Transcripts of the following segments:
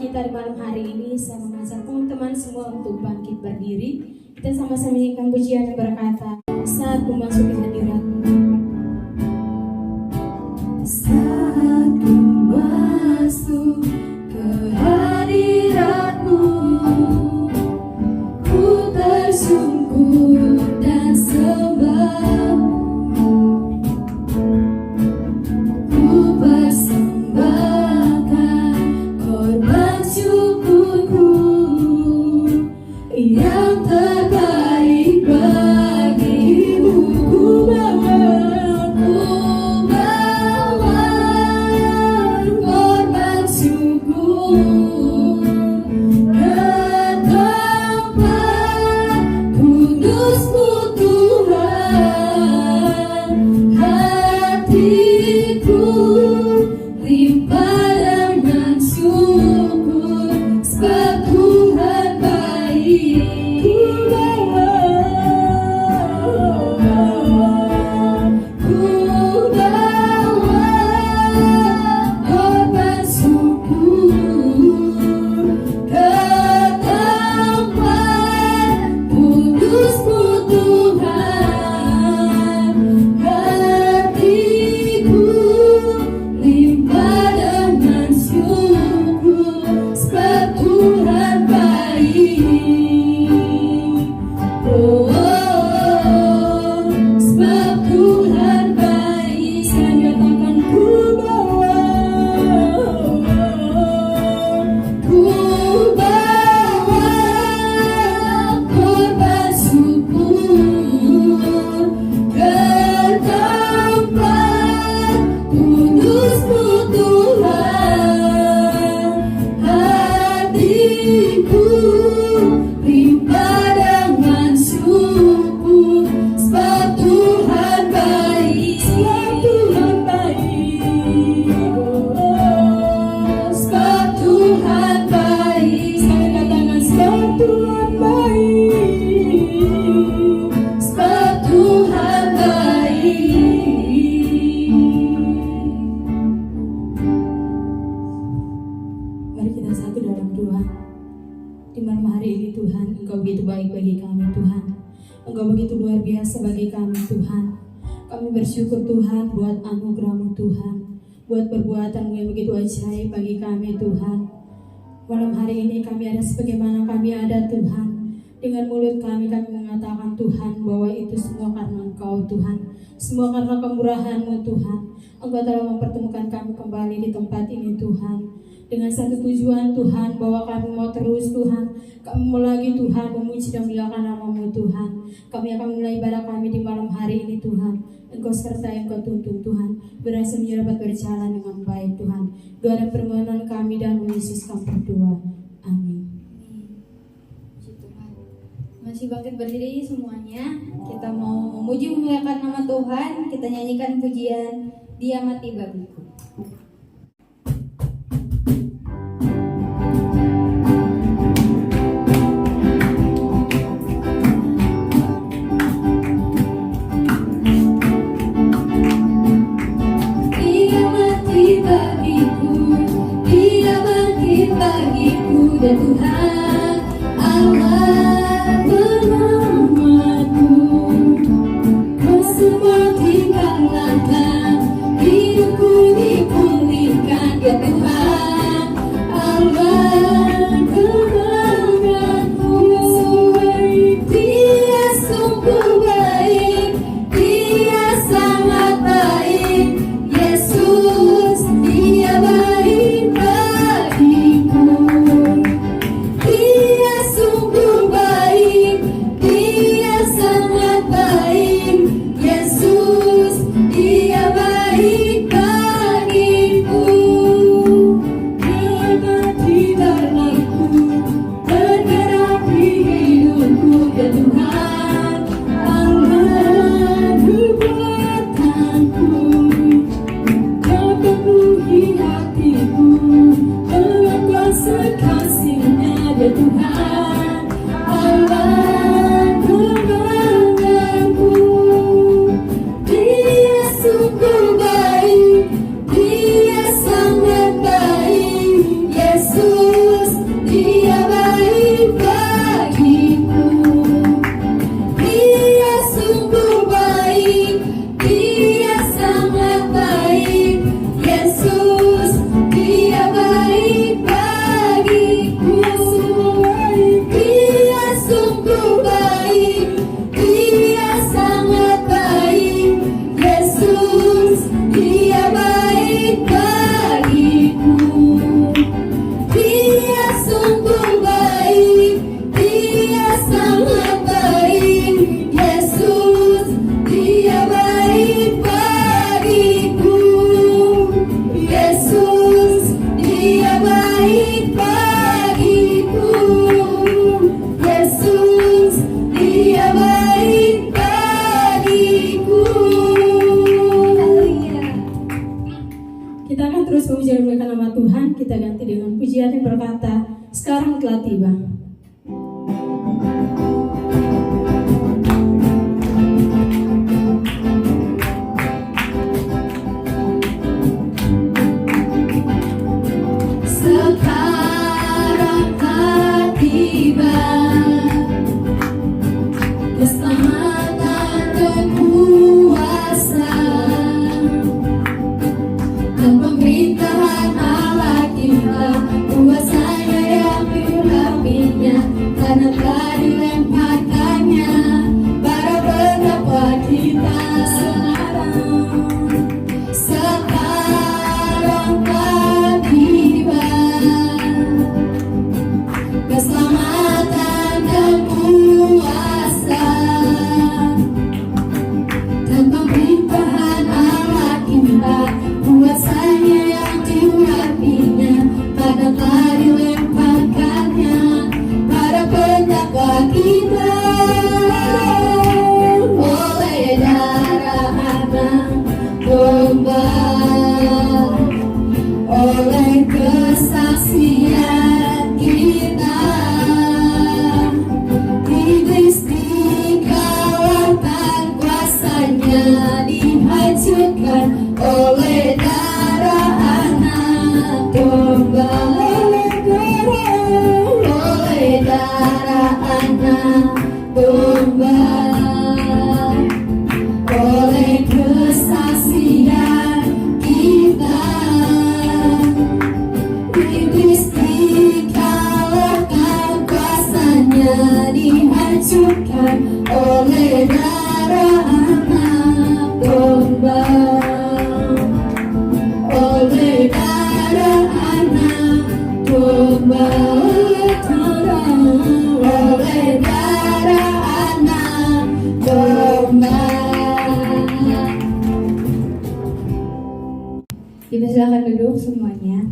kita di malam hari ini. Saya mengajak teman-teman semua untuk bangkit berdiri. Kita sama-sama nyanyikan pujian yang berkata, saat memasuki hadirat-Mu. Saat ku masuk ke hadirat-Mu, ku tersungkur dan sembah. Ku persembahkan korban syukurku yang terbaik bagimu. Ku bawa korban syukur ke tempat kudus-Mu Tuhan. Hatiku limpah dengan syukur, sebab Tuhan baik. Ku bawa korban syukur ke tempat kudus-Mu Tuhan. Hatiku limpah dengan syukur, sebab Tuhan baik. Oh, sebab Tuhan baik. Saya katakan ku bawa korban syukur ke tempat kudus-Mu Tuhan. Hatiku limpah dengan syukur, sebab Tuhan baik. Sebab Tuhan baik. Sebab Tuhan baik. Saya katakan sebab Tuhan baik. Sebab Tuhan baik. Mari kita satu dalam Tuhan. Di malam hari ini Tuhan, Engkau begitu baik bagi kami Tuhan. Engkau begitu luar biasa bagi kami Tuhan. Kami bersyukur Tuhan buat anugerah-Mu Tuhan, buat perbuatan-Mu yang begitu ajaib bagi kami Tuhan. Malam hari ini kami ada sebagaimana kami ada Tuhan. Dengan mulut kami mengatakan Tuhan bahwa itu semua karena Engkau Tuhan. Semua karena kemurahan-Mu Tuhan. Engkau telah mempertemukan kami kembali di tempat ini Tuhan. Dengan satu tujuan Tuhan, bahwa kami mau terus Tuhan, kami mau lagi Tuhan memuji dan memuliakan nama-Mu Tuhan. Kami akan mulai ibadah kami di malam hari ini Tuhan. Engkau sertai, Engkau tuntun Tuhan, berhasil dapat berjalan dengan baik Tuhan. Doa dan permohonan kami dan Yesus kami berdoa. Amin. Puji Tuhan. Masih bangkit berdiri semuanya. Kita mau memuji memuliakan nama Tuhan. Kita nyanyikan pujian Dia Mati Bagiku. Dan Tuhan Allah menyelamatku, kau semua tinggalkan hidupku di telah tiba. Sekarang telah tiba keselamatan dan kuasa dan pemerintahan Allah kita, kuasanya yang dirapinya, karena telah dilemparkannya para pendakwa kita. Sekarang telah tiba keselamatan dan kuasa dan pemerintahan Allah kita, kuasanya yang diurapinya, pada telah dilemparkannya para pendakwa kita. Oleh darah anak domba, oleh kesaksian kita, iblis dikalahkan, kuasanya dihancurkan oleh darah anak domba. Oleh darah anak domba, oleh kesaksian kita, iblis dikalahkan, kuasanya dihancurkan oleh darah anak domba. Oleh darah anak domba, oleh darah anak domba. Dipersilakan duduk semuanya.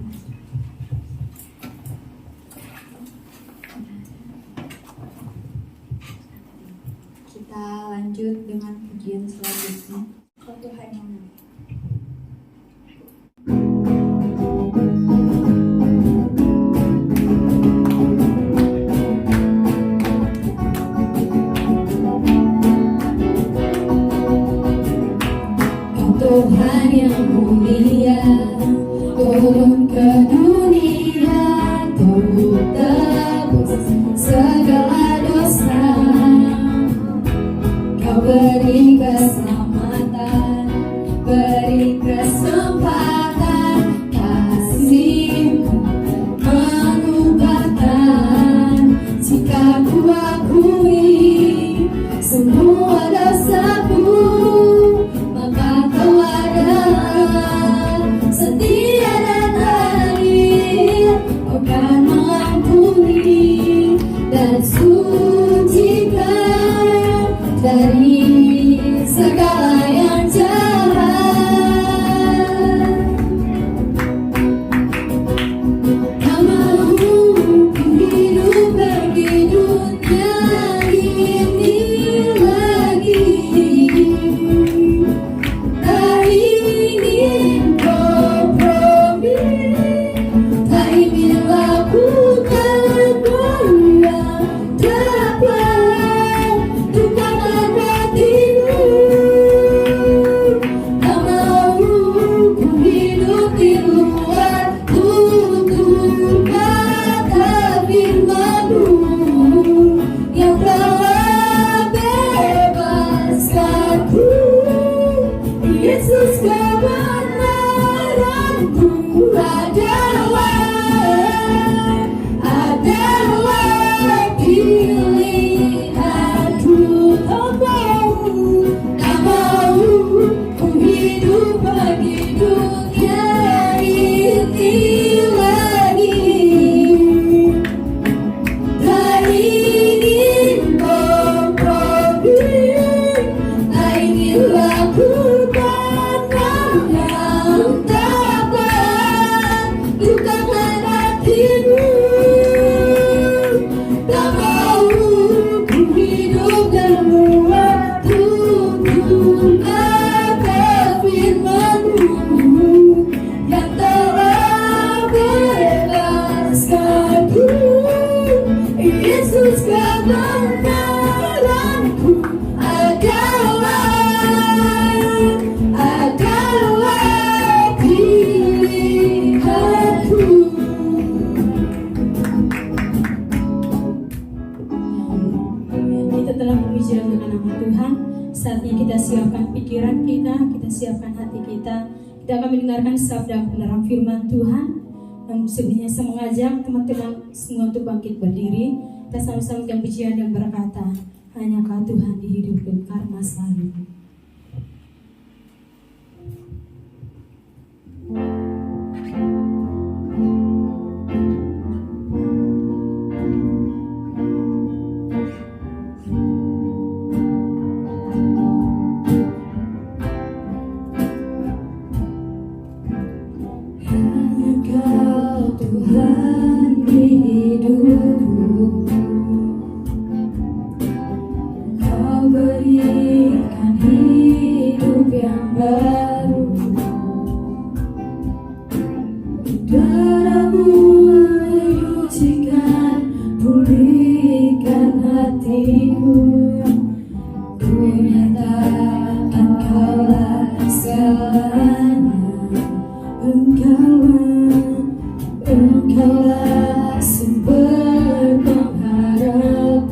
Kita lanjut dengan pujian selanjutnya. Oh Tuhan yang baik. Tuhan yang mulia turun ke dunia untuk tebus segala dosa. Kau beri keselamatan, beri kesempatan, kasih-Mu mengubahkan. Jika ku akui semua dosaku, maka Kau adalah setia dan adil. Kau kan mengampuni dan sucikan dari segala kita telah memuji dan mengenal nama Tuhan, saatnya kita siapkan pikiran kita siapkan hati kita. Kita akan mendengarkan sabda penerang firman Tuhan. Dan sebelumnya saya mengajak teman-teman semua untuk bangkit berdiri. Kita sama-sama dengan pujian yang berkata, hanya Kau Tuhan di hidupku karena salib. Tuhan di hidupku, Kau berikan hidup yang baru. Darah-Mu menyucikan, pulihkan hatiku. Ku nyatakan Kaulah segalanya, Engkaulah sumber pengharapan.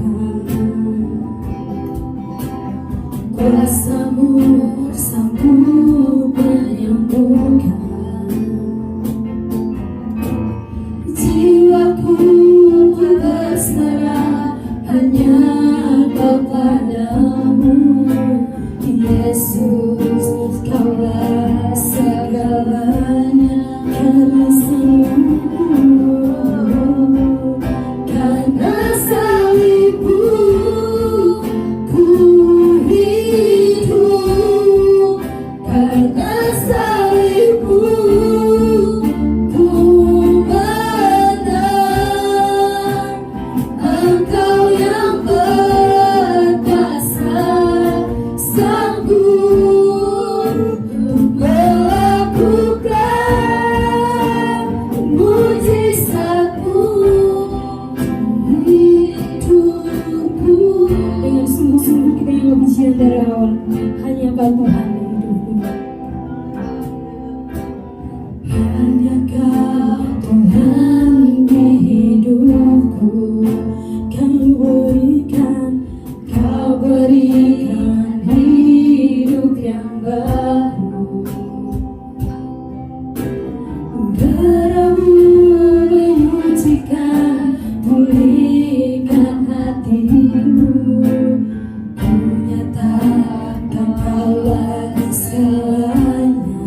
Kuasa-Mu sanggup menyembuhkan. Jiwaku berserah hanya kepada-Mu, Yesus. Kaulah segalanya, karena salib-Mu ku hidup, karena salib-Mu ku menang. Engkau yang berkuasa, sanggup melakukan mujizat-Mu hidupku. Dengan sungguh-sungguh kita yang berpujian dari awal, hanya Kau Tuhan di hidupku. Hanya Kau Tuhan di hidupku. Kau berikan hidup yang baru. Darah-Mu menyucikan, pulihkan hatimu. Ku nyatakan Kaulah segalanya,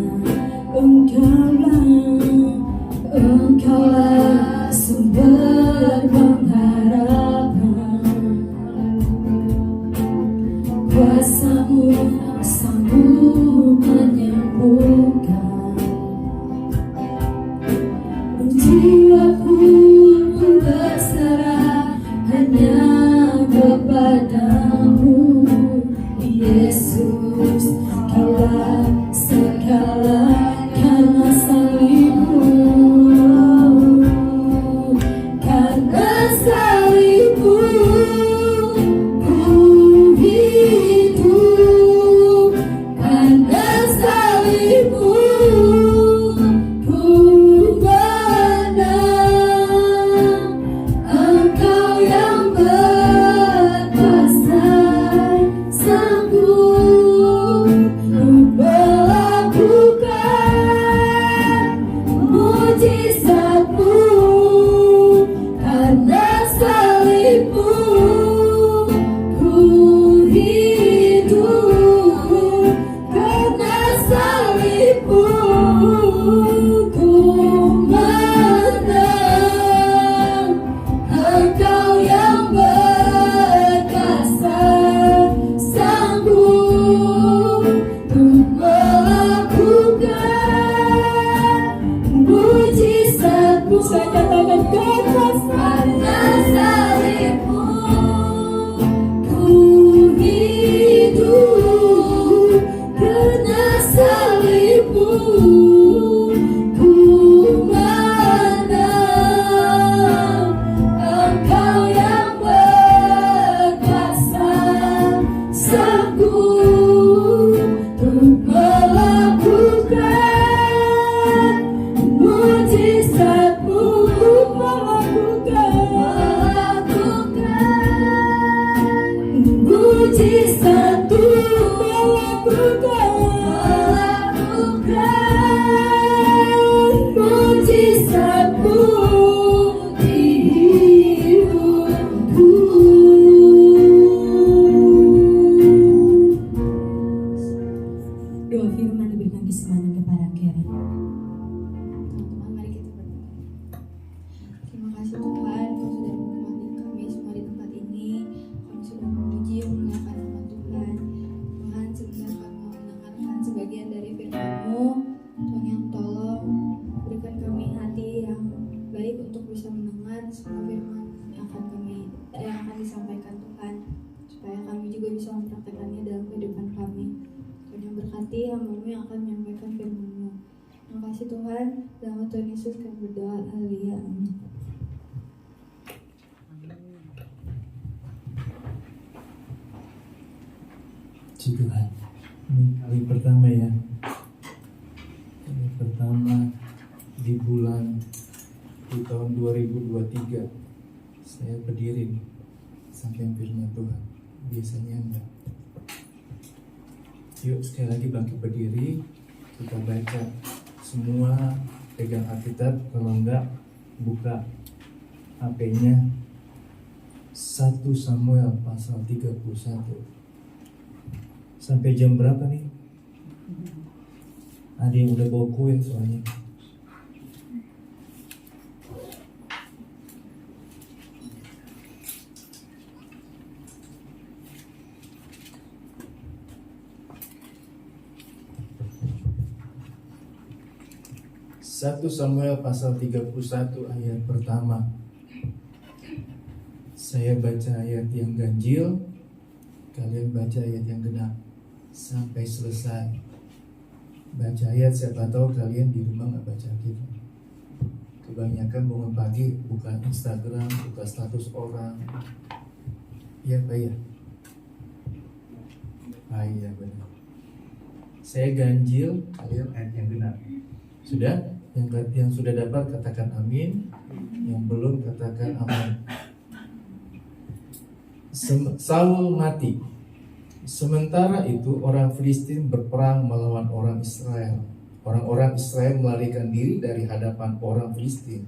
Engkaulah sumber pengharapan. Kuasa-Mu sanggup menyembuhkan. Jiwaku berserah hanya kepada-Mu, Yesus. Kaulah segala, karena salib-Mu, karena salib-Mu ku hidup, karena salib-Mu mujizatmu melakukan mujizatmu di hidupku. Doa firman diberikan kesemangat kepada Karen. Teman-teman, mari kita berdoa. Terima kasih Tuhan, Kau sudah menemani kami semua di tempat ini. Kami sudah memuji memuliakan nama Tuhan. Tuhan, sebentar kami mau mendengarkan sebagian dari firman-Mu. Tuhan yang tolong berikan kami hati yang baik untuk bisa mendengar semua firman yang akan disampaikan Tuhan, supaya kami juga bisa mempraktekannya dalam kehidupan kami. Tuhan yang berkati hamba-Mu yang akan menyampaikan firman-Mu. Terima kasih Tuhan, dalam Tuhan Yesus kami berdoa, haleluya, amin. Puji Tuhan. Ini kali pertama ya. Kali pertama di tahun 2023 saya berdiri nih, sampaikan firman Tuhan. Biasanya enggak. Yuk sekali lagi bangkit berdiri, kita baca semua, pegang Alkitab, kalau enggak buka HP-nya 1 Samuel pasal 31. Sampai jam berapa nih? Ada yang udah bawa kue soalnya. Satu Samuel pasal 31 ayat pertama. Saya baca ayat yang ganjil, kalian baca ayat yang genap sampai selesai. Baca ayat, siapa tahu kalian di rumah nggak baca gitu. Kebanyakan bangun pagi buka Instagram, buka status orang. Iya Pak ya? Ah iya benar. Saya ganjil, kalian ayat yang genap. Sudah? Yang sudah dapat katakan amin. Yang belum katakan amin. Saul mati. Sementara itu orang Filistin berperang melawan orang Israel. Orang-orang Israel melarikan diri dari hadapan orang Filistin,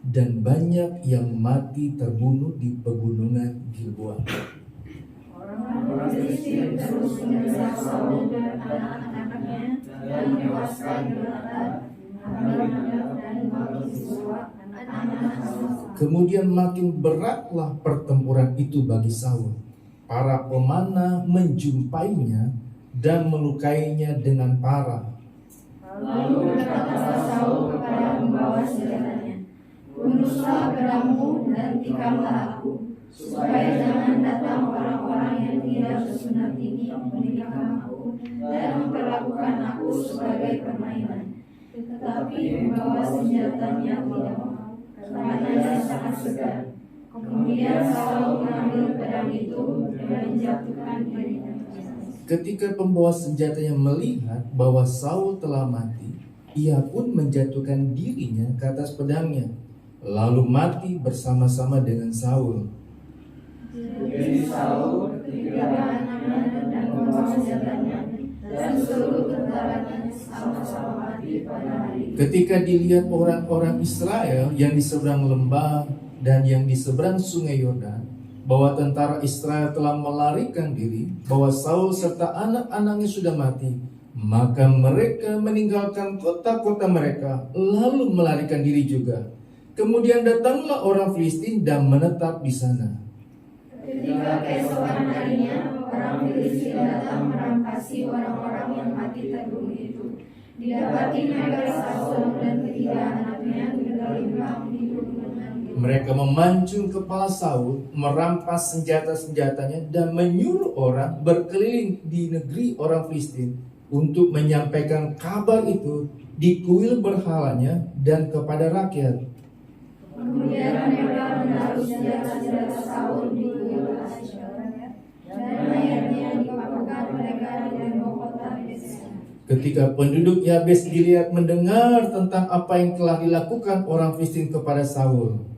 dan banyak yang mati terbunuh di pegunungan Gilboa. Orang Filistin terus mengejar Saul dan anak-anaknya dan menewaskan Yonatan, Abinadab dan Malki-Sua, anak-anak Saul. Kemudian makin beratlah pertempuran itu bagi Saul. Para pemanah menjumpainya dan melukainya dengan parah. Lalu berkatalah Saul kepada pembawa senjatanya, "Bunuhlah pedangmu dan tikamlah aku, supaya jangan datang orang-orang yang tidak bersunat ini menikam aku dan memperlakukan aku sebagai permainan." Tetapi pembawa senjatanya tidak mau, karena ia sangat segan. Kemudian Saul mengambil pedang itu dan menjatuhkan dirinya. Ketika pembawa senjatanya melihat bahwa Saul telah mati, ia pun menjatuhkan dirinya ke atas pedangnya, lalu mati bersama-sama dengan Saul. Jadi Saul, 3 anaknya dan pembawa senjatanya dan seluruh tentaranya sama-sama mati pada hari itu. Ketika dilihat orang-orang Israel yang di seberang lembah dan yang di seberang sungai Yordan, bahwa tentara Israel telah melarikan diri, bahwa Saul serta anak-anaknya sudah mati, maka mereka meninggalkan kota-kota mereka, lalu melarikan diri juga. Kemudian datanglah orang Filistin dan menetap di sana. Ketika keesokan harinya, orang Filistin datang merampasi orang-orang yang mati terbunuh itu. Didapati mereka Saul dan 3 anaknya bergelimang di pegunungan. Mereka memancung kepala Saul, merampas senjata-senjatanya, dan menyuruh orang berkeliling di negeri orang Filistin untuk menyampaikan kabar itu di kuil berhalanya dan kepada rakyat. Kemudian mereka menaruh senjata-senjata Saul di kuil Asyur, dan mayatnya dipakukan mereka di tembok kota Bethshan. Ketika penduduk Yabes Gilead mendengar tentang apa yang telah dilakukan orang Filistin kepada Saul,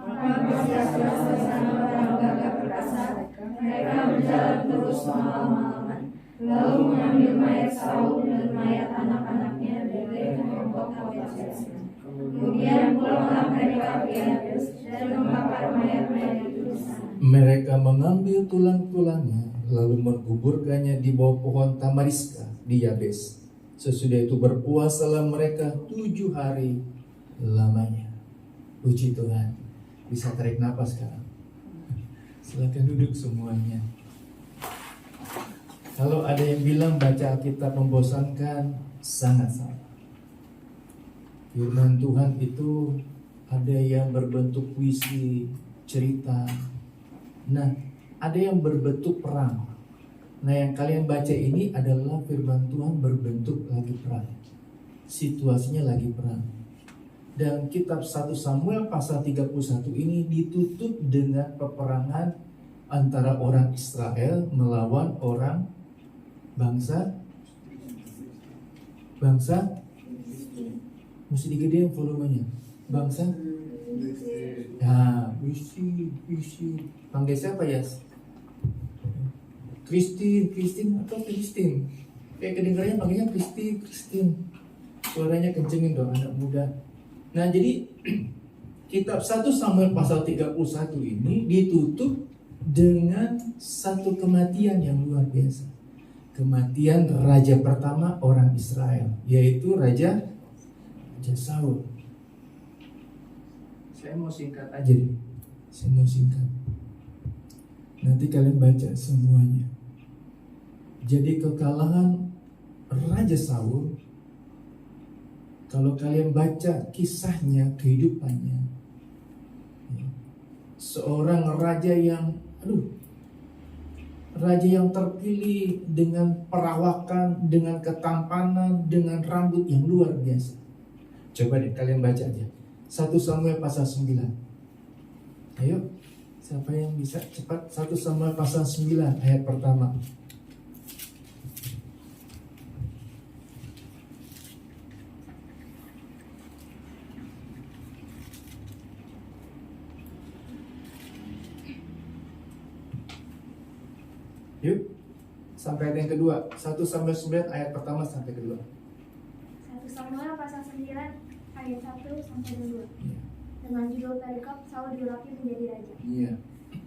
Maka bersiap-siap suasana orang gagah perkasa. Mereka mereka berjalan terus malam-malaman, lalu mengambil mayat Saul dan mayat anak-anaknya dari kelompok Damaskus. Kemudian pulanglah mereka ke Damaskus dan membakar mayat-mayat itu di sana. Mereka mengambil tulang-tulangnya lalu menguburkannya di bawah pohon tamariska di Yabes. Sesudah itu berpuasalah mereka 7 hari lamanya. Puji Tuhan. Bisa tarik napas sekarang. Silakan duduk semuanya. Kalau ada yang bilang baca Alkitab membosankan, sangat salah. Firman Tuhan itu ada yang berbentuk puisi, cerita. Nah, ada yang berbentuk perang. Nah, yang kalian baca ini adalah firman Tuhan berbentuk lagi perang. Situasinya lagi perang. Dan kitab 1 Samuel pasal 31 ini ditutup dengan peperangan antara orang Israel melawan orang bangsa mesti digedein volumenya. Bangsa Visi. Panggil siapa ya? Kristin atau Kristin? Kayak kedengarannya panggilnya Kristin. Suaranya kencengin dong anak muda. Nah, jadi kitab 1 Samuel pasal 31 ini ditutup dengan satu kematian yang luar biasa. Kematian raja pertama orang Israel, yaitu Raja Saul. Saya mau singkat aja nih. Nanti kalian baca semuanya. Jadi kekalahan Raja Saul, kalau kalian baca kisahnya, kehidupannya, seorang raja yang terpilih dengan perawakan, dengan ketampanan, dengan rambut yang luar biasa. Coba deh kalian baca aja 1 Samuel pasal 9. Ayo, siapa yang bisa cepat? 1 Samuel pasal 9 ayat pertama. Yuk, sampai ayat yang kedua. 1 Samuel 9 ayat pertama sampai kedua. 1 Samuel pasal 9 ayat 1 sampai 2. Iya. Dengan judul perikop Saul diurapi menjadi raja. Iya.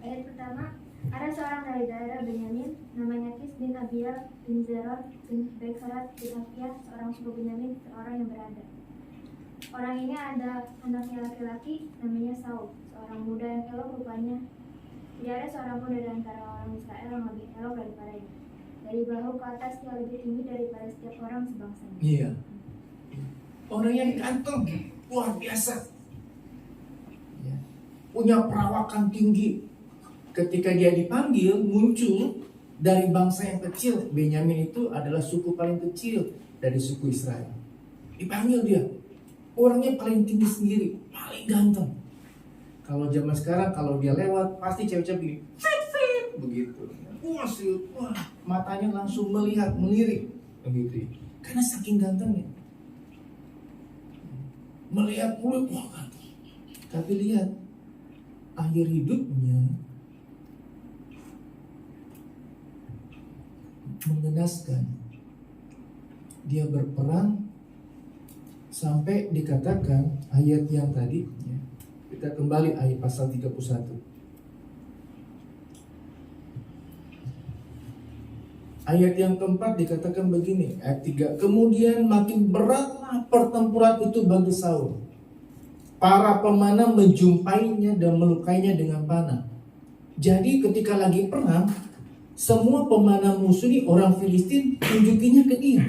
Ayat pertama, ada seorang dari daerah Benyamin namanya Kis bin Abiel bin Zeror bin Beksarat bin Afiah, seorang suku Benyamin, seorang yang berada. Orang ini ada anaknya laki-laki namanya Saul, seorang muda yang elok rupanya. Tidak ada seorang pun dari antara orang Israel yang lebih elok daripadanya. Dari bahu ke atas dia lebih tinggi daripada setiap orang sebangsanya. Iya. Orang yang ganteng, luar biasa. Ya. Punya perawakan tinggi. Ketika dia dipanggil, muncul dari bangsa yang kecil. Benyamin itu adalah suku paling kecil dari suku Israel. Dipanggil dia. Orangnya paling tinggi sendiri, paling ganteng. Kalau zaman sekarang, kalau dia lewat, pasti cewek-cewek begini, fit, begitu. Wah, matanya langsung melirik, begitu. Karena saking gantengnya. Melihat mulut, wah ganteng. Tapi lihat, akhir hidupnya mengenaskan. Dia berperang sampai dikatakan ayat yang tadi, ya. Kita kembali ayat pasal 31. Ayat yang keempat dikatakan begini, ayat 3. Kemudian makin beratlah pertempuran itu bagi Saul. Para pemanah menjumpainya dan melukainya dengan panah. Jadi ketika lagi perang, semua pemanah musuh ini orang Filistin tunjukinya ke dia.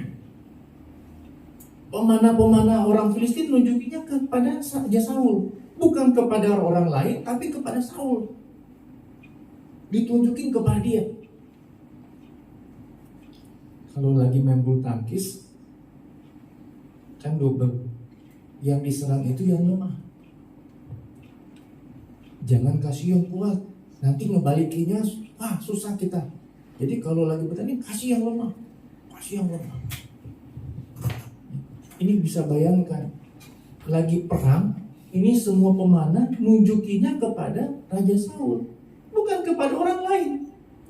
Pemanah-pemanah orang Filistin nunjukinya kepada Raja Saul. Bukan kepada orang lain, tapi kepada Saul. Ditunjukin kepada dia. Kalau lagi main bulu tangkis, kan double. Yang diserang itu yang lemah. Jangan kasih yang kuat. Nanti ngebalikinya, susah kita. Jadi kalau lagi bertanding, kasih yang lemah. Ini bisa bayangkan. Lagi perang, ini semua pemanah nunjukinya kepada Raja Saul, bukan kepada orang lain.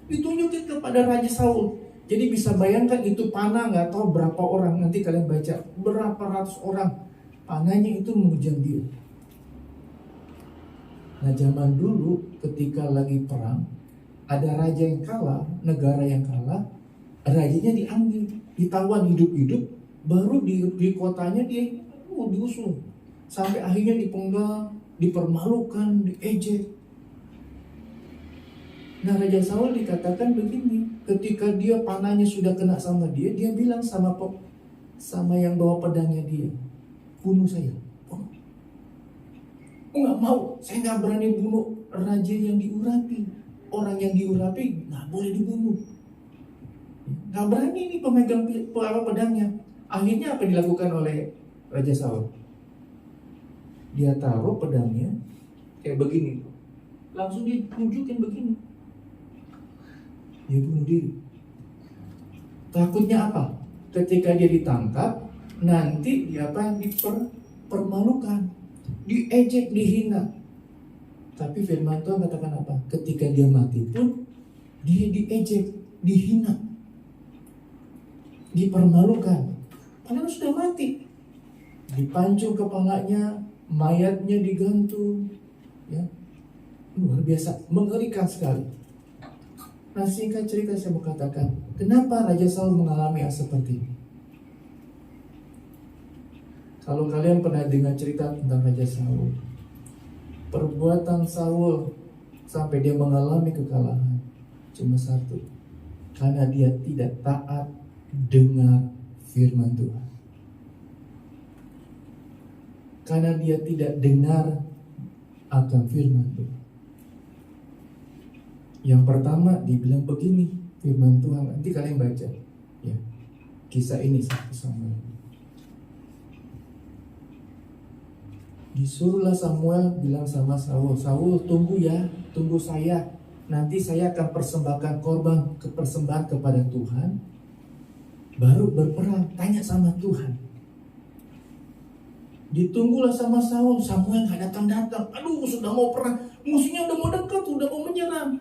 Ditunjukin kepada Raja Saul. Jadi bisa bayangkan itu panah nggak tahu berapa orang. Nanti kalian baca berapa ratus orang. Panahnya itu menghujam dia. Nah zaman dulu ketika lagi perang, ada raja yang kalah, negara yang kalah, rajanya diambil, ditawan hidup-hidup, baru di kotanya dia diusung. Sampai akhirnya dipenggal, dipermalukan, diejek. Nah Raja Saul dikatakan begini, ketika dia panahnya sudah kena sama dia bilang sama yang bawa pedangnya dia, bunuh saya. Oh nggak mau, saya nggak berani bunuh raja yang diurapi. Orang yang diurapi nggak boleh dibunuh. Nggak berani nih pemegang pedangnya. Akhirnya apa dilakukan oleh Raja Saul? Dia taruh pedangnya kayak begini, langsung dia tunjukin begini. Dia bunuh diri. Takutnya apa? Ketika dia ditangkap, nanti dia dipermalukan, diejek, dihina. Tapi firman Tuhan katakan apa? Ketika dia mati pun dia diejek, dihina, dipermalukan. Padahal sudah mati. Dipancung kepalanya, mayatnya digantung. Ya. Luar biasa, mengerikan sekali. Nah singkat cerita saya mau katakan, kenapa Raja Saul mengalami hal seperti ini? Kalau kalian pernah dengar cerita tentang Raja Saul, perbuatan Saul sampai dia mengalami kekalahan cuma satu, karena dia tidak taat dengar firman Tuhan. Karena dia tidak dengar akan firman Tuhan. Yang pertama dibilang begini, firman Tuhan, nanti kalian baca ya, kisah ini satu sama lain. Disuruhlah Samuel bilang sama Saul, Saul tunggu ya, tunggu saya, nanti saya akan persembahkan korban persembahan kepada Tuhan, baru berperang, tanya sama Tuhan. Ditunggulah sama Saul, Samuel gak datang-datang, aduh sudah mau perang, musuhnya udah mau dekat, udah mau menyerang.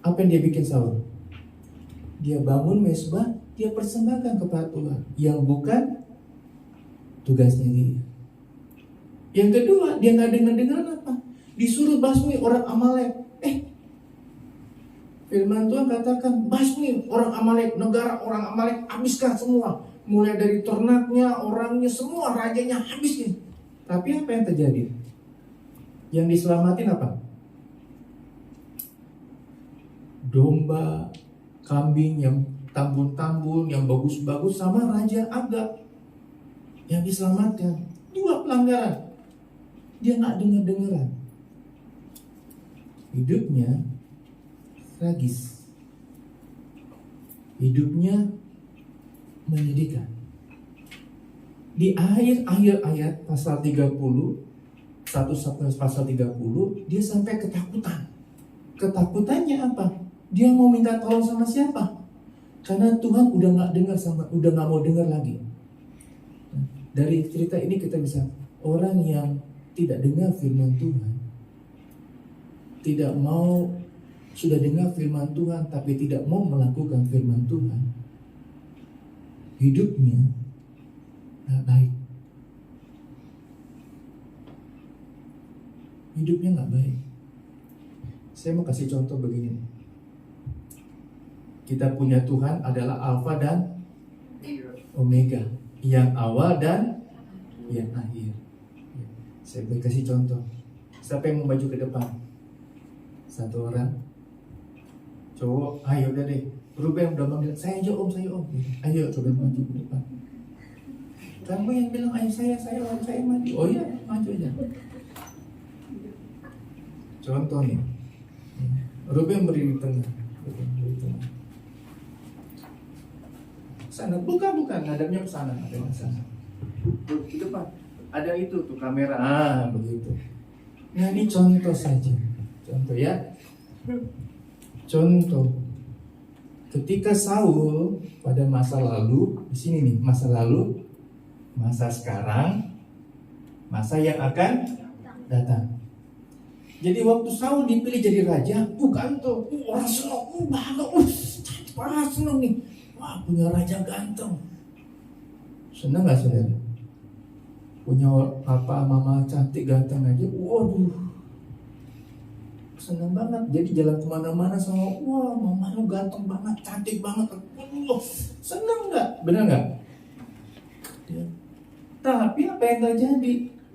Apa yang dia bikin Saul? Dia bangun mezbah, dia persembahkan kepada Tuhan, yang bukan tugasnya dia. Yang kedua, dia nggak dengar apa? Disuruh basmi orang Amalek. Firman Tuhan katakan, basmi orang Amalek, negara orang Amalek, habiskan semua. Mulai dari ternaknya, orangnya, semua rajanya habiskan. Tapi apa yang terjadi? Yang diselamatin apa? Domba, kambing yang tambun-tambun, yang bagus-bagus, sama Raja Agag yang diselamatkan. Dua pelanggaran. Dia nggak dengar-dengaran. Hidupnya tragis. Hidupnya menyedihkan. Di akhir ayat pasal 30, 1 sampai pasal 30, dia sampai ketakutan. Ketakutannya apa? Dia mau minta tolong sama siapa? Karena Tuhan udah nggak mau dengar lagi. Dari cerita ini kita bisa, orang yang tidak dengar firman Tuhan, tidak mau, sudah dengar firman Tuhan tapi tidak mau melakukan firman Tuhan, hidupnya nggak baik. Hidupnya nggak baik. Saya mau kasih contoh begini. Kita punya Tuhan adalah Alfa dan Omega, yang awal dan yang akhir. Saya boleh kasih contoh. Siapa yang mau maju ke depan? Satu orang cowok, ayo udah deh. Ruben udah manggil, saya aja om, ayo coba maju ke depan. Kamu yang bilang ayo saya om, saya maju. Oh iya, maju aja. Contoh nih, Ruben berdiri di tengah. Sana, bukan, ngadapnya ke sana, di depan. Ada itu tuh kamera, begitu. Nah ini contoh saja, contoh ya. Contoh, ketika Saul pada masa lalu, di sini nih, masa lalu, masa sekarang, masa yang akan datang. Jadi waktu Saul dipilih jadi raja, ganteng, orang senang, bangga, cantik banget, senang nih. Wah, punya raja ganteng. Senang gak saudara? Punya papa mama cantik ganteng aja, waduh, senang banget. Jadi jalan kemana-mana sama, wah mama lu ganteng banget, cantik banget, senang nggak? Benar nggak? Ya. Tapi apa yang terjadi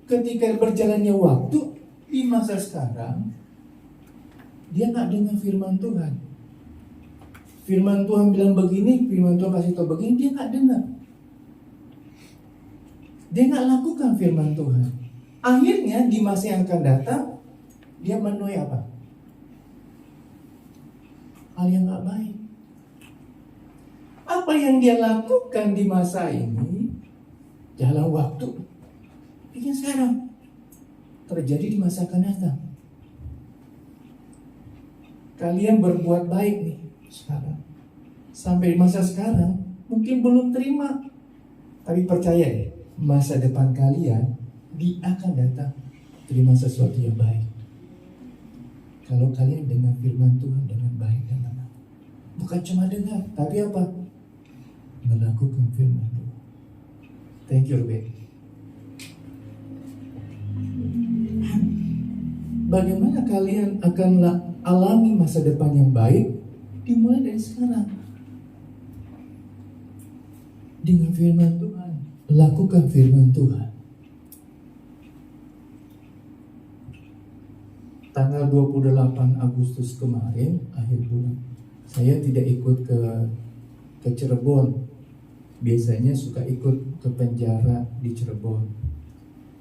ketika berjalannya waktu di masa sekarang, dia nggak dengar firman Tuhan. Firman Tuhan bilang begini, firman Tuhan kasih tahu begini, dia nggak dengar. Dia nggak lakukan firman Tuhan. Akhirnya di masa yang akan datang, dia menuai apa? Hal yang nggak baik. Apa yang dia lakukan di masa ini, dalam waktu, bikin sekarang terjadi di masa akan datang. Kalian berbuat baik nih sekarang, sampai masa sekarang mungkin belum terima, tapi percaya deh, masa depan kalian dia akan datang terima sesuatu yang baik. Kalau kalian dengar firman Tuhan dengan baik dan benar, bukan cuma dengar, tapi apa? Melakukan firman Tuhan. Thank you, Ruben. Bagaimana kalian akan alami masa depan yang baik? Dimulai dari sekarang. Dengan firman Tuhan. Lakukan firman Tuhan. Tanggal 28 Agustus kemarin, akhir bulan, saya tidak ikut ke Cirebon. Biasanya suka ikut ke penjara di Cirebon.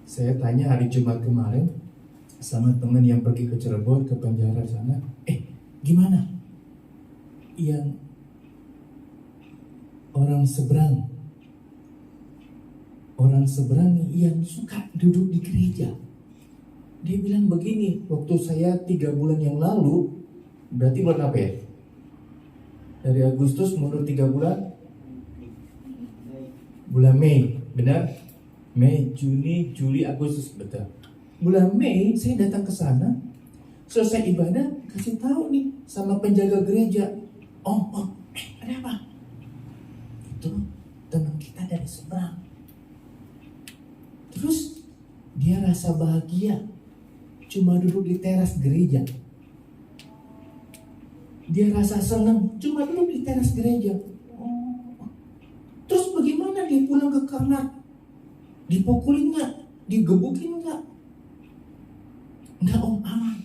Saya tanya hari Jumat kemarin sama teman yang pergi ke Cirebon, ke penjara sana, gimana? Yang orang seberang yang suka duduk di gereja. Dia bilang begini, waktu saya 3 bulan yang lalu, berarti bulan apa ya? Dari Agustus mundur 3 bulan, bulan Mei, benar? Mei, Juni, Juli, Agustus, betul. Bulan Mei saya datang ke sana, selesai ibadah, kasih tahu nih sama penjaga gereja, ada apa? Itu teman kita dari seberang. Terus dia rasa bahagia, cuma duduk di teras gereja. Dia rasa senang, cuma duduk di teras gereja. Terus bagaimana dia pulang ke kamar? Dipukulin nggak? Digebukin nggak? Enggak, aman.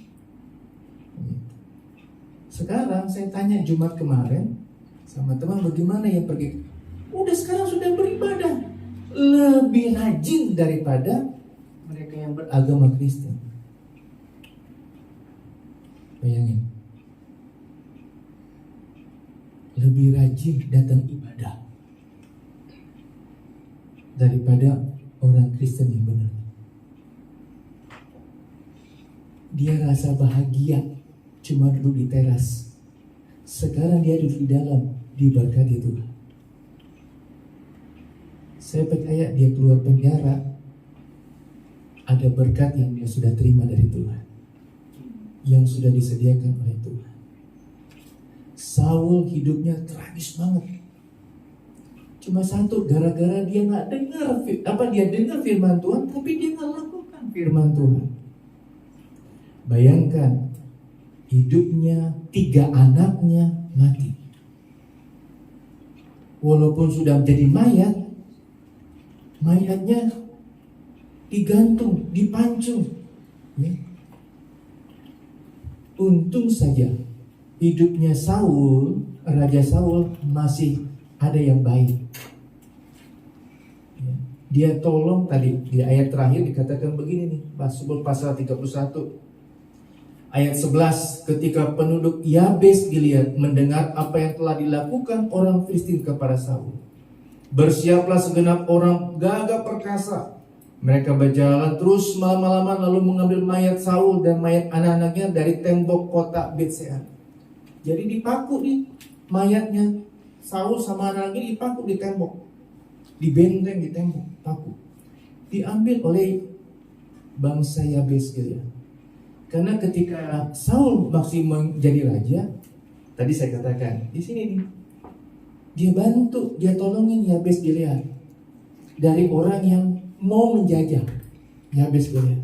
Sekarang saya tanya Jumat kemarin sama teman, bagaimana yang pergi? Udah sekarang sudah beribadah, lebih rajin daripada mereka yang beragama Kristen. Bayangin, lebih rajin datang ibadah daripada orang Kristen yang benar. Dia rasa bahagia cuma duduk di teras. Sekarang dia duduk di dalam, diberkati Tuhan. Saya percaya dia keluar penjara, ada berkat yang dia sudah terima dari Tuhan, yang sudah disediakan oleh Tuhan. Saul hidupnya tragis banget. Cuma satu, gara-gara dia nggak dengar, dia dengar firman Tuhan, tapi dia nggak lakukan firman Tuhan. Bayangkan, hidupnya 3 anaknya mati. Walaupun sudah menjadi mayat, mayatnya digantung, dipancung. Ya. Untung saja hidupnya Saul, Raja Saul, masih ada yang baik. Ya. Dia tolong tadi di ayat terakhir dikatakan begini nih, pasal 31 ayat 11, ketika penduduk Yabes Gilead mendengar apa yang telah dilakukan orang Filistin kepada Saul, bersiaplah segenap orang gagah perkasa. Mereka berjalan terus malam-malaman lalu mengambil mayat Saul dan mayat anak-anaknya dari tembok kota Betsean. Jadi dipaku nih mayatnya Saul sama anak-anaknya, dipaku di tembok, dibenteng di tembok, paku. Diambil oleh bangsa Yabes Gilead. Karena ketika Saul masih menjadi raja, tadi saya katakan di sini nih, dia bantu, dia tolongin Yabes Gilead dari orang yang mau menjajah Yabes Gilead.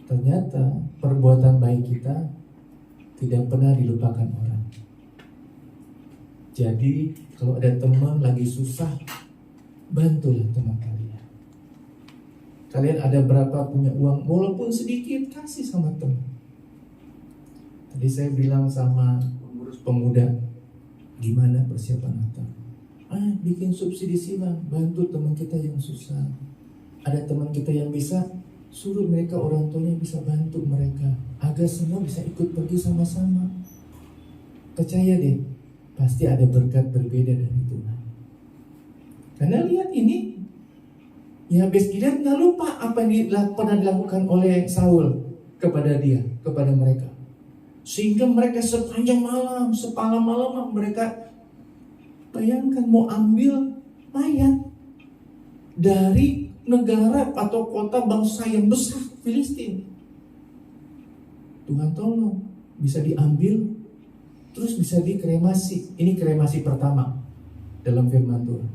Ternyata perbuatan baik kita tidak pernah dilupakan orang. Jadi kalau ada teman lagi susah, bantulah teman kalian. Kalian ada berapa punya uang, walaupun sedikit, kasih sama teman. Tadi saya bilang sama pengurus pemuda, gimana persiapan Natal? Bikin subsidi silang, bantu teman kita yang susah. Ada teman kita yang bisa, suruh mereka orang tuanya bisa bantu mereka agar semua bisa ikut pergi sama-sama. Percaya deh, pasti ada berkat berbeda dari Tuhan. Karena lihat ini, Yabes Gilead nggak lupa apa yang pernah dilakukan oleh Saul kepada dia, kepada mereka. Sehingga mereka sepanjang malam, malam mereka bayangkan mau ambil mayat dari negara atau kota bangsa yang besar, Filistin. Tuhan tolong, bisa diambil, terus bisa dikremasi. Ini kremasi pertama dalam firman Tuhan.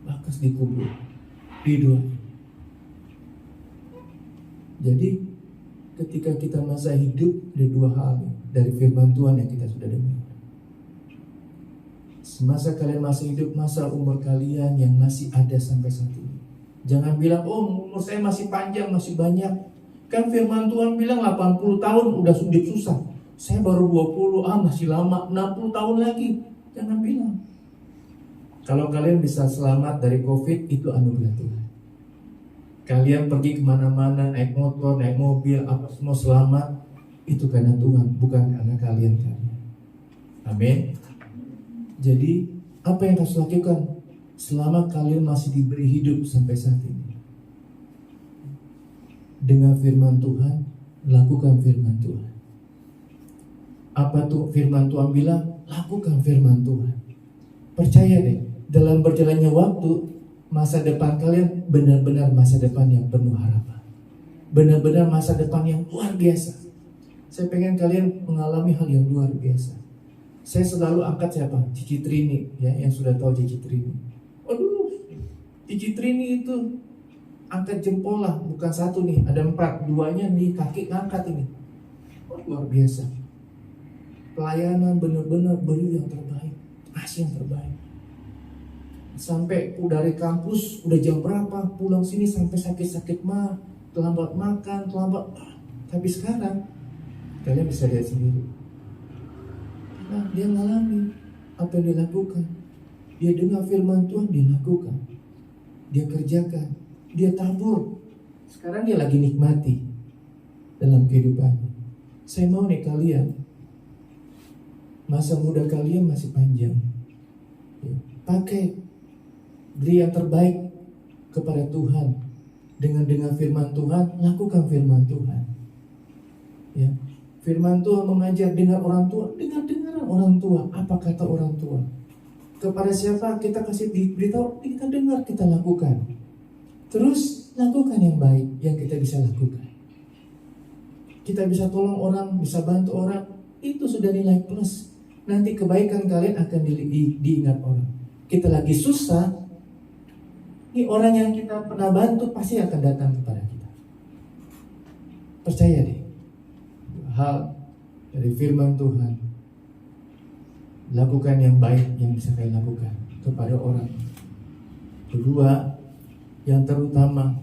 Bakas dikubur, didoa. Jadi ketika kita masa hidup, ada dua hal dari firman Tuhan yang kita sudah dengar. Semasa kalian masih hidup, masa umur kalian yang masih ada sampai saat ini. Jangan bilang, oh umur saya masih panjang, masih banyak. Kan firman Tuhan bilang 80 tahun udah hidup susah. Saya baru 20, masih lama, 60 tahun lagi. Jangan bilang. Kalau kalian bisa selamat dari COVID, itu anugerah Tuhan. Kalian pergi kemana-mana, naik motor, naik mobil, apa semua selamat, itu karena Tuhan, bukan karena kalian. Amin. Jadi, apa yang harus lakukan selama kalian masih diberi hidup sampai saat ini? Dengan firman Tuhan, lakukan firman Tuhan. Apa tuh firman Tuhan bilang? Lakukan firman Tuhan. Percaya deh, dalam berjalannya waktu, masa depan kalian benar-benar masa depan yang penuh harapan. Benar-benar masa depan yang luar biasa. Saya pengen kalian mengalami hal yang luar biasa. Saya selalu angkat siapa? Cici Trini, ya, yang sudah tahu Cici Trini. Aduh, Cici Trini itu angkat jempol lah, bukan satu nih, ada 4, 2-nya nih kaki ngangkat ini. Luar biasa. Pelayanan benar-benar beri yang terbaik, kasih yang terbaik. Sampai dari kampus udah jam berapa, pulang sini sampai sakit-sakit mah, terlambat makan, terlambat. Tapi sekarang kalian bisa lihat sendiri. Nah, dia ngalami apa yang dia lakukan. Dia dengar firman Tuhan, dia lakukan. Dia kerjakan, dia tabur. Sekarang dia lagi nikmati dalam kehidupannya. Saya mau nih kalian, masa muda kalian masih panjang, pakai, beri yang terbaik kepada Tuhan. Dengan firman Tuhan, lakukan firman Tuhan. Ya, firman Tuhan mengajar dengan orang tua, dengan dengaran orang tua. Apa kata orang tua? Kepada siapa kita kasih beritahu, kita dengar, kita lakukan. Terus lakukan yang baik yang kita bisa lakukan. Kita bisa tolong orang, bisa bantu orang, itu sudah nilai plus. Nanti kebaikan kalian akan diingat orang. Kita lagi susah, ini orang yang kita pernah bantu pasti akan datang kepada kita. Percaya deh. Hal dari firman Tuhan, lakukan yang baik yang bisa kalian lakukan kepada orang. Kedua, yang terutama,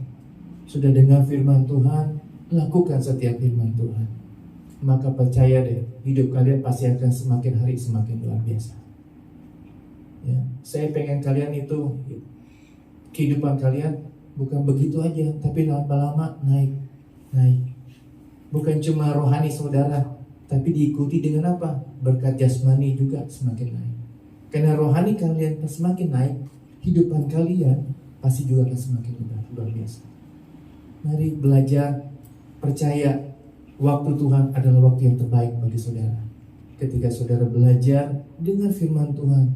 sudah dengar firman Tuhan, lakukan setiap firman Tuhan. Maka percaya deh, hidup kalian pasti akan semakin hari semakin luar biasa. Ya, saya pengen kalian itu, kehidupan kalian bukan begitu aja, tapi lama-lama naik. Bukan cuma rohani saudara, tapi diikuti dengan apa? Berkat jasmani juga semakin naik. Karena rohani kalian semakin naik, hidupan kalian pasti juga akan semakin luar biasa. Mari belajar, percaya waktu Tuhan adalah waktu yang terbaik bagi saudara. Ketika saudara belajar dengar firman Tuhan,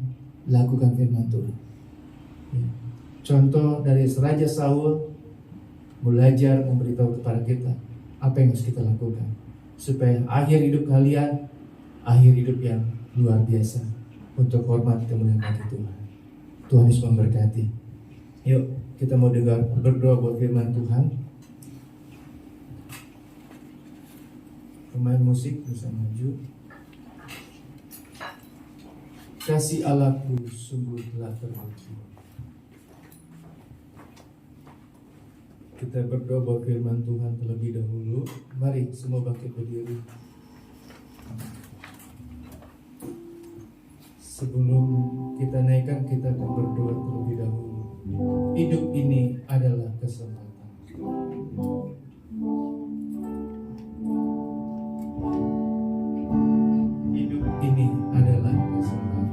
lakukan firman Tuhan. Ya. Contoh dari Raja Saul, belajar memberitahu kepada kita apa yang harus kita lakukan, supaya akhir hidup kalian akhir hidup yang luar biasa untuk hormat kemuliaan bagi Tuhan. Tuhan Yesus memberkati. Yuk kita mau dengar berdoa buat firman Tuhan. Pemain musik bisa maju. Kasih Allahku sungguh telah teruji. Kita berdoa buat firman Tuhan terlebih dahulu. Mari semua bangkit berdiri. Sebelum kita naikkan, kita akan berdoa terlebih dahulu. Hidup ini adalah kesempatan. Hidup ini adalah kesempatan.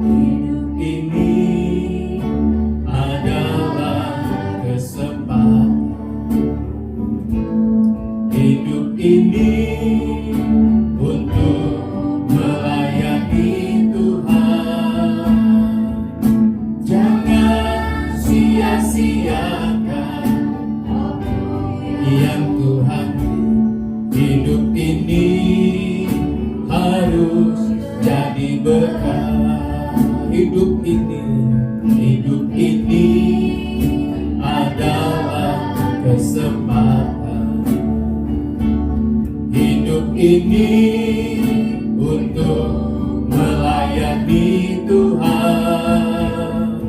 Hidup ini adalah kesempatan. Hidup ini untuk melayani Tuhan. Jangan sia-siakan yang Tuhan. Hidup ini harus jadi berkah. Hidup ini adalah kesempatan. Hidup ini untuk melayani Tuhan.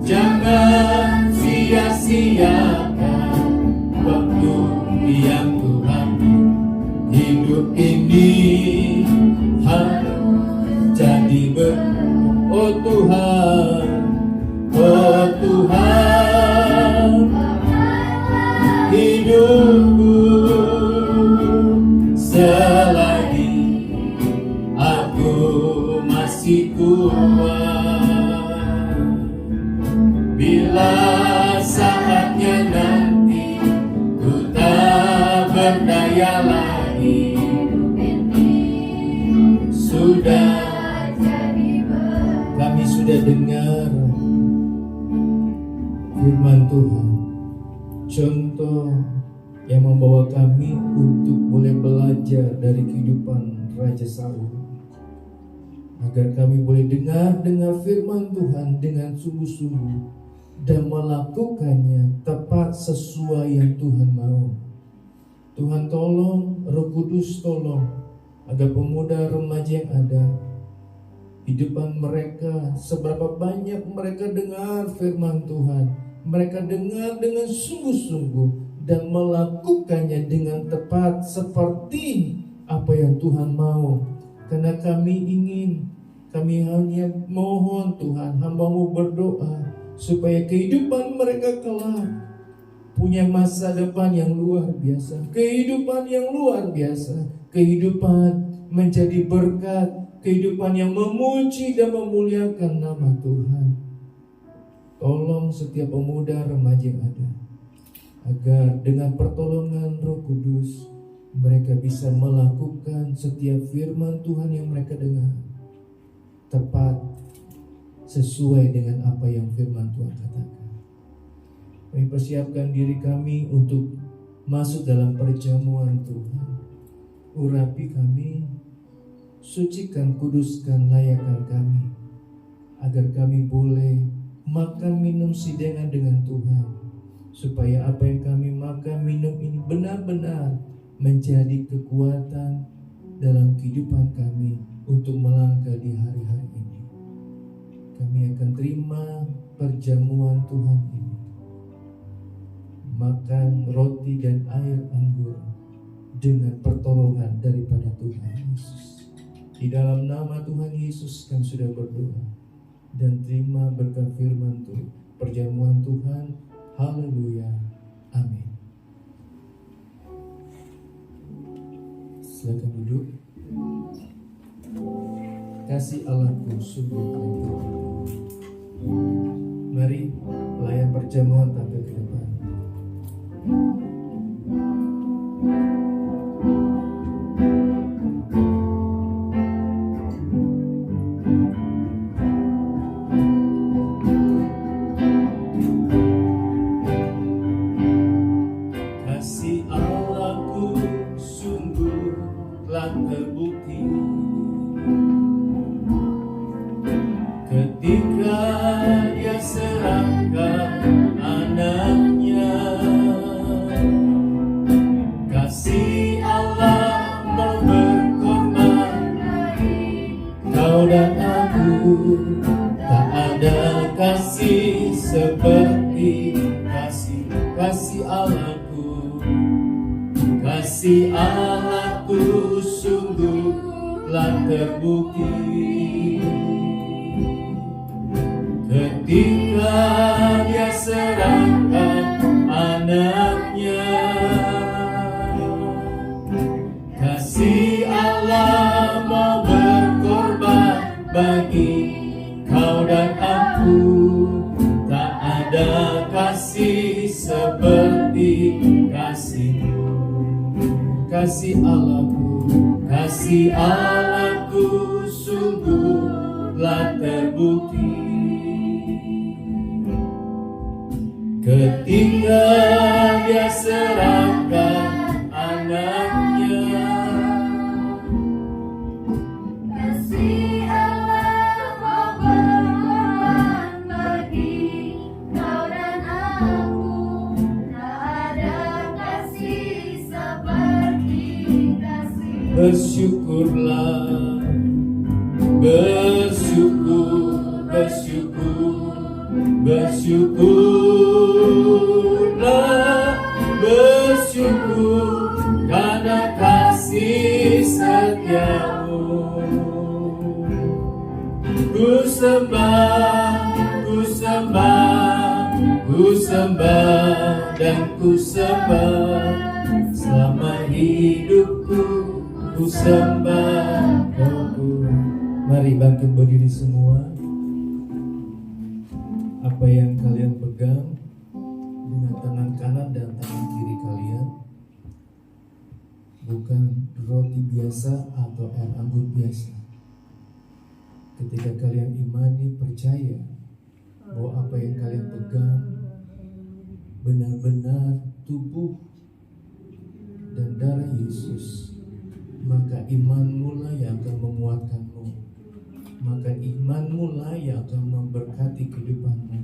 Jangan sia-siakan waktu yang Tuhan. Hidup ini harus jadi oh Tuhan, oh Tuhan, hidupku selagi aku masih kuat. Bila saatnya nanti ku tak berdaya lagi, kami sudah dengar firman Tuhan, contoh yang membawa kami untuk boleh belajar dari kehidupan Raja Saul, agar kami boleh dengar firman Tuhan dengan sungguh-sungguh dan melakukannya tepat sesuai yang Tuhan mau. Tuhan tolong, Roh Kudus tolong, agar pemuda remaja yang ada, hidupan mereka, seberapa banyak mereka dengar firman Tuhan, mereka dengar dengan sungguh-sungguh dan melakukannya dengan tepat seperti apa yang Tuhan mau. Karena kami hanya mohon Tuhan, hamba-Mu berdoa supaya kehidupan mereka kelak punya masa depan yang luar biasa, kehidupan yang luar biasa, kehidupan menjadi berkat, kehidupan yang memuji dan memuliakan nama Tuhan. Tolong setiap pemuda remaja yang ada, agar dengan pertolongan Roh Kudus mereka bisa melakukan setiap firman Tuhan yang mereka dengar tepat sesuai dengan apa yang firman Tuhan katakan. Kami persiapkan diri kami untuk masuk dalam perjamuan Tuhan. Urapi kami, sucikan, kuduskan, layakkan kami, agar kami boleh makan minum sidengan dengan Tuhan, supaya apa yang kami makan minum ini benar-benar menjadi kekuatan dalam kehidupan kami untuk melangkah di hari-hari ini. Kami akan terima perjamuan Tuhan ini, makan roti dan air anggur dengan pertolongan daripada Tuhan Yesus. Di dalam nama Tuhan Yesus kami sudah berdoa dan terima berkat firman Tuhan, perjamuan Tuhan. Haleluya, amin. Silakan duduk. Kasih Allahku sungguh telah teruji. Mari pelayan perjamuan tampil ke depan. kasih Allahku sungguh telah terbukti ketika Dia serahkan anaknya. Kasih Allah mau berkorban, kau dan aku, tak ada kasih seperti kasih Allahku. Kasih Allahku sungguh telah terbukti ketika Dia serahkan anaknya. Kasih Allah mau berkorban bagi kau dan aku, tak ada kasih seperti kasih-Mu. Kasih Allahku sungguh telah terbukti ketika Dia serahkan anaknya. Kasih Allah mau berkorban bagi kau dan aku, tak ada kasih seperti kasih. Bersyukurlah, bersyukur karena kasih setia-Mu. Ku sembah dan ku sembah selama hidupku, ku sembah Kau. Mari bangkit berdiri semua. Apa yang kalian pegang dengan tangan kanan dan tangan kiri kalian bukan roti biasa atau air anggur biasa. Ketika kalian imani, percaya bahwa apa yang kalian pegang benar-benar tubuh dan darah Yesus, maka imanmu lah yang akan menguatkanmu, maka imanmu lah yang akan memberkati kehidupanmu.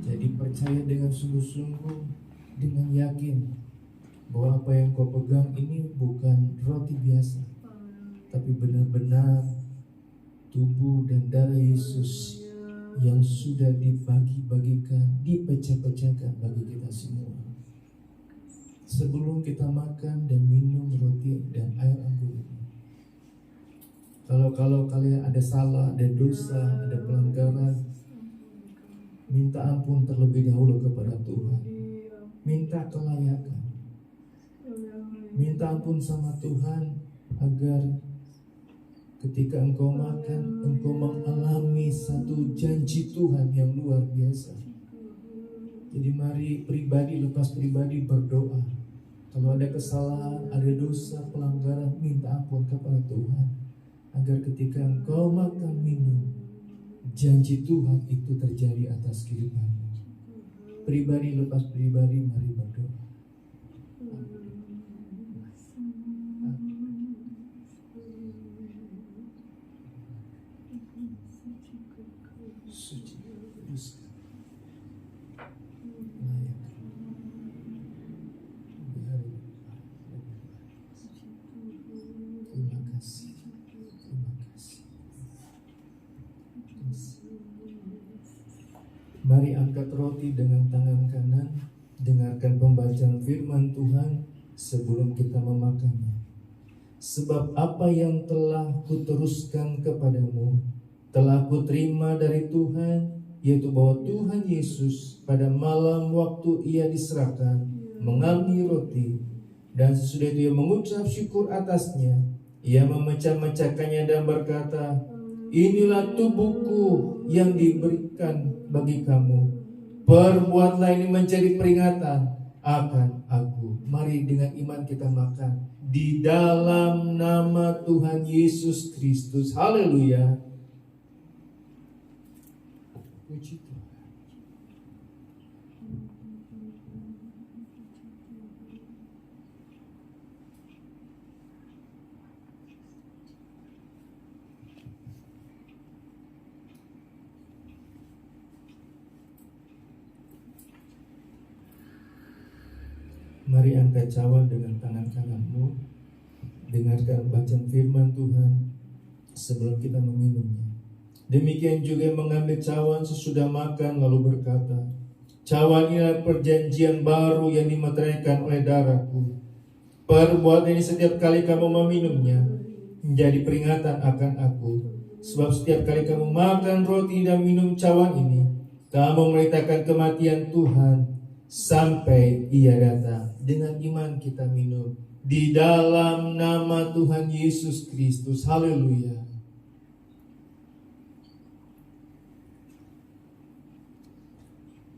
Jadi percaya dengan sungguh-sungguh, dengan yakin bahwa apa yang kau pegang ini bukan roti biasa, tapi benar-benar tubuh dan darah Yesus yang sudah dibagi-bagikan, dipecah-pecahkan bagi kita semua. Sebelum kita makan dan minum roti dan air anggur ini, kalau kalian ada salah, ada dosa, ada pelanggaran, minta ampun terlebih dahulu kepada Tuhan. Minta kelayakan, minta ampun sama Tuhan agar ketika engkau makan, engkau mengalami satu janji Tuhan yang luar biasa. Jadi mari pribadi lepas pribadi berdoa. Kalau ada kesalahan, ada dosa, pelanggaran, minta ampun kepada Tuhan, agar ketika engkau makan minum, janji Tuhan itu terjadi atas kehidupanmu. Pribadi lepas pribadi, mari berdoa. Suci, kuduskan, layak. Terima kasih. Mari angkat roti dengan tangan kanan, dengarkan pembacaan firman Tuhan sebelum kita memakannya. Sebab apa yang telah kuteruskan kepadamu, telah kuterima dari Tuhan, yaitu bahwa Tuhan Yesus pada malam waktu Ia diserahkan, mengambil roti, dan sesudah itu Ia mengucap syukur atasnya, Ia memecah-mecahkannya dan berkata, inilah tubuhku yang diberikan bagi kamu. Perbuatlah ini menjadi peringatan akan aku. Mari dengan iman kita makan di dalam nama Tuhan Yesus Kristus. Haleluya. Puji Tuhan. Mari angkat cawan dengan tangan kananmu. Dengarkan bacaan firman Tuhan sebelum kita meminumnya. Demikian juga mengambil cawan sesudah makan lalu berkata, cawan inilah perjanjian baru yang dimeteraikan oleh darahku. Perbuatan ini setiap kali kamu meminumnya menjadi peringatan akan aku. Sebab setiap kali kamu makan roti dan minum cawan ini, kamu memberitakan kematian Tuhan sampai Ia datang. Dengan iman kita minum di dalam nama Tuhan Yesus Kristus. Haleluya.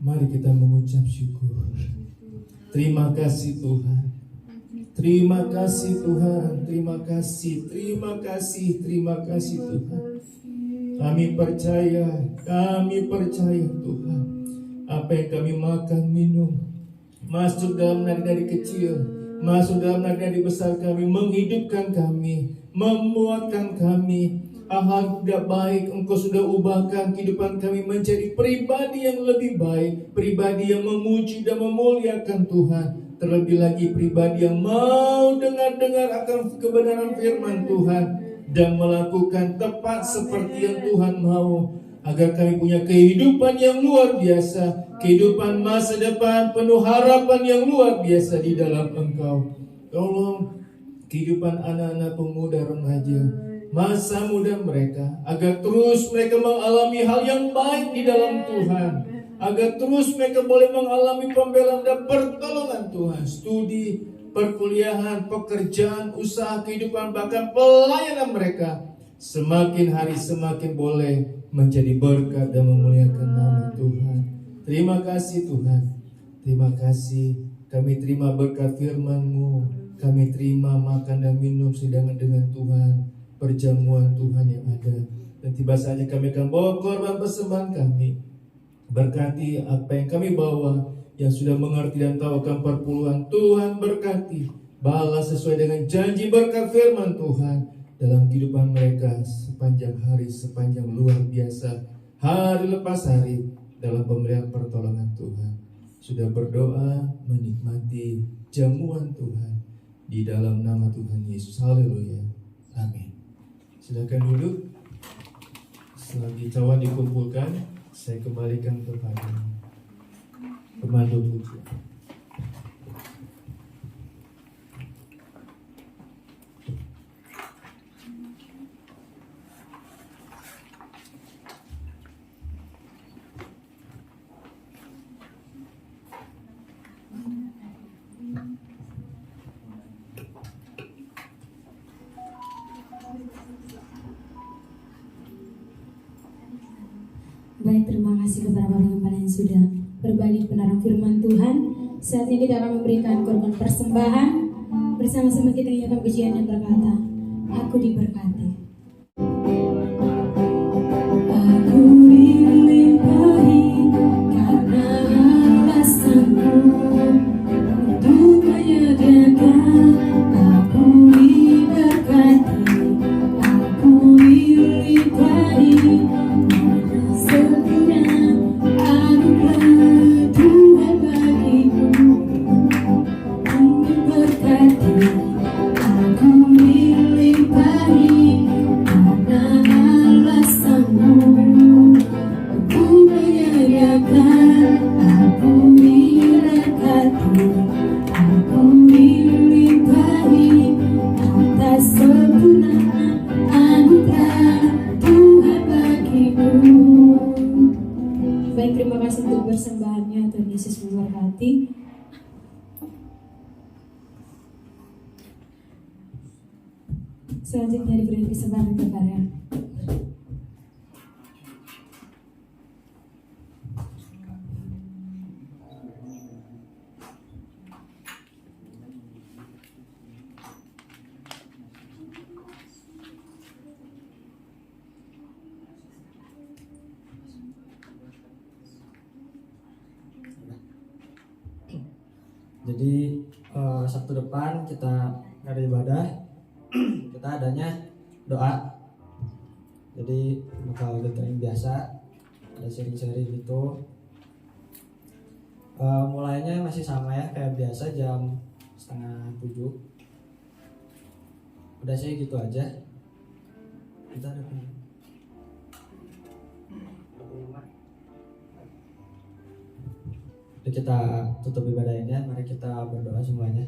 Mari kita mengucap syukur. Terima kasih Tuhan. Terima kasih Tuhan. Terima kasih. Terima kasih. Terima kasih Tuhan. Kami percaya Tuhan. Apa yang kami makan, minum, masuk dalam nadi-nadi kecil, masuk dalam nadi-nadi besar kami, menghidupkan kami, memuatkan kami. Hal tidak baik Engkau sudah ubahkan kehidupan kami menjadi pribadi yang lebih baik, pribadi yang memuji dan memuliakan Tuhan. Terlebih lagi pribadi yang mau dengar-dengar akan kebenaran firman Tuhan dan melakukan tepat seperti yang Tuhan mau, agar kami punya kehidupan yang luar biasa, kehidupan masa depan penuh harapan yang luar biasa di dalam Engkau. Tolong kehidupan anak-anak pemuda remaja, masa muda mereka, agar terus mereka mengalami hal yang baik di dalam Tuhan, agar terus mereka boleh mengalami pembelaan dan pertolongan Tuhan. Studi, perkuliahan, pekerjaan, usaha, kehidupan, bahkan pelayanan mereka semakin hari semakin boleh menjadi berkat dan memuliakan nama Tuhan. Terima kasih Tuhan. Terima kasih. Kami terima berkat firman-Mu. Kami terima makan dan minum sedang dengan Tuhan, perjamuan Tuhan yang ada. Dan tiba saatnya kami akan bawa korban persembahan kami. Berkati apa yang kami bawa, yang sudah mengerti dan tahu akan perpuluhan. Tuhan berkati, balas sesuai dengan janji berkat firman Tuhan dalam kehidupan mereka sepanjang hari, sepanjang luar biasa, hari lepas hari, dalam pemberian pertolongan Tuhan. Sudah berdoa menikmati jamuan Tuhan di dalam nama Tuhan Yesus. Haleluya. Amin. Silakan duduk. Selagi cawan dikumpulkan, saya kembalikan kepada pemandu pujian. Baik, terima kasih kepada Bapak Gembala yang sudah berbagi penerang firman Tuhan. Saat ini kita akan memberikan korban persembahan. Bersama-sama kita nyanyikan pujian yang berkata, Aku diberkati. Aku dilimpahi karena alasanmu untuk menyediakan. Aku diberkati, aku dilimpahi. Baik, terima kasih untuk persembahannya. Tuhan Yesus memberkati. Selanjutnya diberi kesempatan kepada Jadi Sabtu depan kita ada ibadah, kita adanya doa. Jadi bakal gathering biasa, ada sharing-sharing gitu. Mulainya masih sama ya kayak biasa jam 6:30. Udah sih gitu aja. Kita ada Jadi kita tutup ibadah ini ya. Mari kita berdoa semuanya.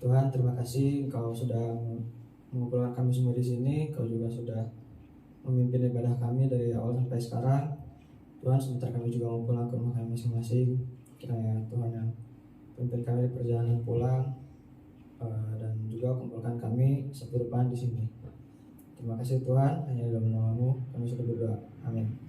Tuhan, terima kasih Engkau sudah mengumpulkan kami semua di sini. Engkau juga sudah memimpin ibadah kami dari awal sampai sekarang. Tuhan, sebentar kami juga mengumpulkan ke rumah kami masing-masing. Kiranya Tuhan yang pimpin kami di perjalanan pulang, dan juga kumpulkan kami Sabtu depan di sini. Terima kasih Tuhan, hanya dalam namamu kami sudah berdoa. Amin.